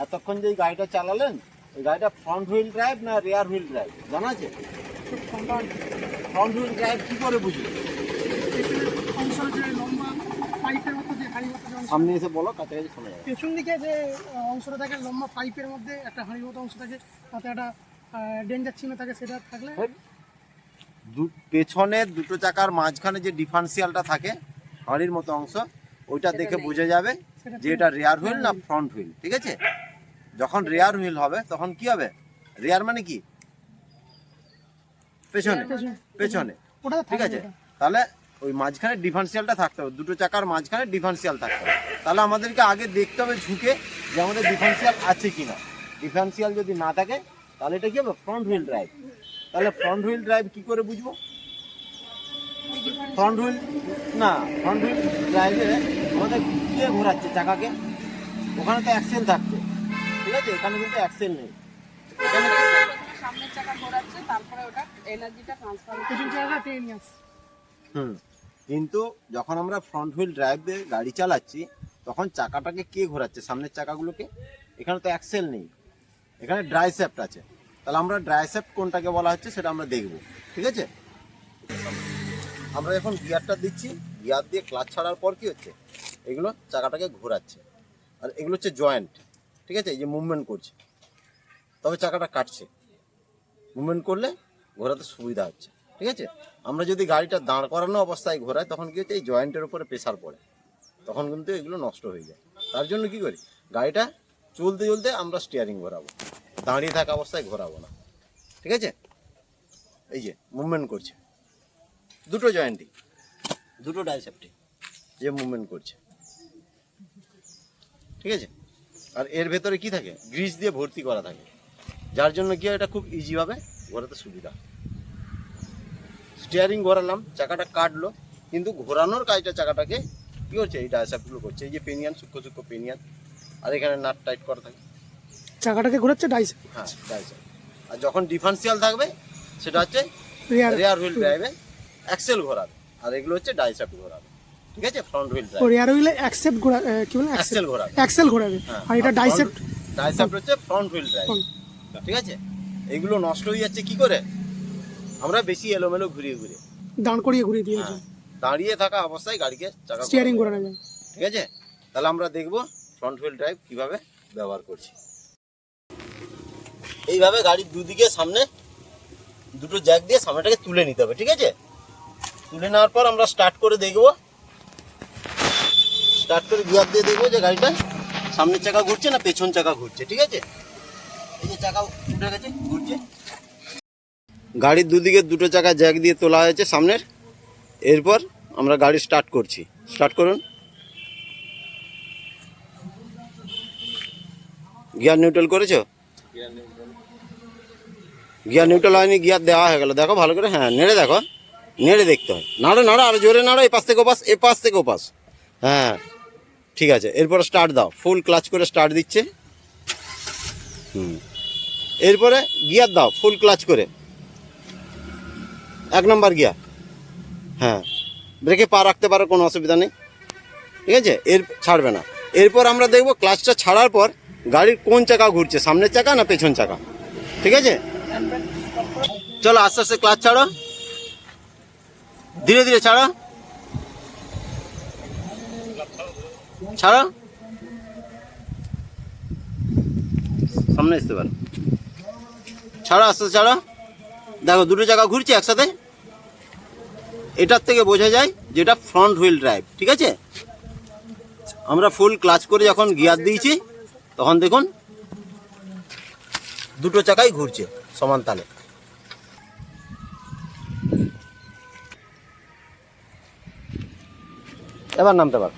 এতক্ষণ যে গাড়িটা চালালেন, এই গাড়িটা ফ্রন্ট হুইল ড্রাইভ না রিয়ার হুইল ড্রাইভ জানা আছে? ফ্রন্ট হুইল ড্রাইভ কি করে বুঝলি? সামনে এসে বলো, কাছাকাছি শোনা যাবে। পেছন দিকে যে অংশটা থাকে লম্বা পাইপের মধ্যে একটা হাঁড়ির মতো অংশ থাকে, তাতে একটা ডেঞ্জার চিহ্ন থাকে, সেটা থাকলে পেছনের দুটো চাকার মাঝখানে যে ডিফারেন্সিয়ালটা থাকে হাঁড়ির মতো অংশ, ওইটা দেখে বোঝা যাবে যে এটা রিয়ার হুইল না ফ্রন্ট হুইল। ঠিক আছে, যখন রিয়ার হুইল হবে তখন কি হবে? রিয়ার মানে কি? পেছনে, পেছনে। ঠিক আছে, তাহলে ওই মাঝখানে ডিফারেন্সিয়ালটা থাকতে হবে, দুটো চাকার মাঝখানে ডিফারেন্সিয়াল থাকতে হবে। তাহলে আমাদেরকে আগে দেখতে হবে ঝুঁকে যে আমাদের ডিফারেন্সিয়াল আছে কিনা। ডিফারেন্সিয়াল যদি না থাকে তাহলে এটা কি হবে? Front wheel drive. তাহলে ফ্রন্ট হুইল ড্রাইভ কি করে বুঝবো? ফ্রন্ট হুইল না, ফ্রন্ট হুইল ড্রাইভে আমাদের কে ঘোরাচ্ছে চাকাকে? ওখানে তো অ্যাক্সেল থাকছে। ঠিক আছে, এখানে কিন্তু অ্যাক্সেল নেই। এখানে সামনের চাকা ঘোরাচ্ছে, তারপরে ওটা এনার্জিটা ট্রান্সফার পেছন চাকাটা টেনে নিয়ে আসছে। কিন্তু যখন আমরা ফ্রন্ট হুইল ড্রাইভ দিয়ে গাড়ি চালাচ্ছি তখন চাকাটাকে কে ঘোরাচ্ছে? সামনের চাকাগুলোকে। এখানে তো অ্যাক্সেল নেই, এখানে ড্রাইসেপ্ট আছে। তাহলে আমরা ড্রাইসেপ্ট কোনটাকে বলা হচ্ছে সেটা আমরা দেখব। ঠিক আছে, আমরা যখন গিয়ারটা দিচ্ছি, গিয়ার দিয়ে ক্লাচ ছাড়ার পর কি হচ্ছে? এগুলো চাকাটাকে ঘোরাচ্ছে, আর এগুলো হচ্ছে জয়েন্ট। ঠিক আছে, এই যে মুভমেন্ট করছে, তবে চাকাটা কাটছে। মুভমেন্ট করলে ঘোরাতে সুবিধা হচ্ছে। ঠিক আছে, আমরা যদি গাড়িটা দাঁড় করানো অবস্থায় ঘোরাই তখন কি হচ্ছে? এই জয়েন্টের উপরে প্রেসার পড়ে, তখন কিন্তু এগুলো নষ্ট হয়ে যায়। তার জন্য কি করি? গাড়িটা চলতে চলতে আমরা স্টিয়ারিং ঘোরাবো, দাঁড়িয়ে থাকা অবস্থায় ঘোরাবো না। ঠিক আছে, এই যে মুভমেন্ট করছে, দুটো জয়েন্টই, দুটো ডাইসেপ্টে যে মুভমেন্ট করছে। ঠিক আছে, আর এর ভেতরে কি থাকে? গ্রিস দিয়ে ভর্তি করা থাকে, যার জন্য কি এটা খুব ইজিভাবে ঘোরাতে সুবিধা। স্টিয়ারিং ঘোরালাম, চাকাটা কাটলো, কিন্তু ঘোরানোর কাজটা চাকাটাকে কি করছে? এই ডাইসেপ্টগুলো করছে। এই যে পেনিয়ান, সূক্ষ্ম সূক্ষ্ম পেনিয়ান, আর এখানে নাট টাইট করা থাকে, চাকাটাকে ঘোরাচ্ছে ডাইসেপ্ট। হ্যাঁ ডাইসেপ্ট। আর যখন ডিফারেন্সিয়াল থাকবে সেটা হচ্ছে রিয়ার হুইল ড্রাইভে অ্যাক্সেল ঘোরাবে, আর এগুলো হচ্ছে ডাইসেপ্ট ঘোরাবে। ঠিক আছে, ফ্রন্ট হুইল ড্রাইভ রিয়ার হুইলে অ্যাকসেপ্ট ঘোরা, কি বলে অ্যাক্সেল ঘোরাবে, অ্যাক্সেল ঘোরাবে, আর এটা ডাইসেপ্ট। ডাইসেপ্ট হচ্ছে ফ্রন্ট হুইল ড্রাইভ। ঠিক আছে, এগুলো নষ্ট হয়ে যাচ্ছে কি করে? আমরা বেশি এলোমেলো ঘুরিয়ে ঘুরিয়ে, দাঁড় করিয়ে ঘুরিয়ে দিয়েছে, দাঁড়িয়ে থাকা অবস্থায় গাড়িকে চাকা স্টিয়ারিং ঘোরানো যায়। ঠিক আছে, তাহলে আমরা দেখব ফ্রন্ট হুইল ড্রাইভ কিভাবে ব্যবহার করছি। এইভাবে গাড়ির দুদিকে সামনে দুটো জ্যাক দিয়ে সামনেটাকে তুলে নিতে হবে। ঠিক আছে, তুলে নেওয়ার পর আমরা স্টার্ট করে দেখব, স্টার্ট করে গিয়ার দিয়ে দেখবো যে গাড়িটা সামনের চাকা ঘুরছে না পেছন চাকা ঘুরছে। ঠিক আছে, এই যে চাকা উঠে গেছে, ঘুরছে। গাড়ির দুদিকে দুটো চাকা জ্যাক দিয়ে তোলা হয়েছে সামনের। এরপর আমরা গাড়ি স্টার্ট করছি। স্টার্ট করুন। গিয়ার নিউট্রাল করেছো? গিয়ার নিউট্রাল হয়নি, গিয়ার দেওয়া হয়ে গেল। দেখো ভালো করে, হ্যাঁ নেড়ে দেখো, নেড়ে দেখতে হয়। নাড়ো নাড়ো, আরো জোরে নাড়ো, এপাশ থেকে ওপাশ, এপাশ থেকে ওপাশ। হ্যাঁ ঠিক আছে, এরপর স্টার্ট দাও, ফুল ক্লাচ করে স্টার্ট দিচ্ছে। এরপরে গিয়ার দাও ফুল ক্লাচ করে, 1 নম্বর গিয়ার। হ্যাঁ, ব্রেকে পা রাখতে পারো, কোনো অসুবিধা নেই। ঠিক আছে, এর ছাড়বে না। এরপর আমরা দেখব ক্লাচটা ছাড়ার পর গাড়ির কোন চাকা ঘুরছে, সামনের চাকা না পেছন চাকা। ঠিক আছে, চলো আস্তে আস্তে ক্লাচ ছাড়ো, ধীরে ধীরে ছাড়ো, ছাড়ো, সামনে আসতে পারো, ছাড়ো, আস্তে আস্তে ছাড়ো। দেখো দুটো চাকা ঘুরছে একসাথে, এটার থেকে বোঝা যায় যেটা ফ্রন্ট হুইল ড্রাইভ। ঠিক আছে, আমরা ফুল ক্লাচ করে যখন গিয়ার দিয়েছি তখন দেখুন দুটো চাকাই ঘুরছে সমান তালে। এবার নামতে পারো।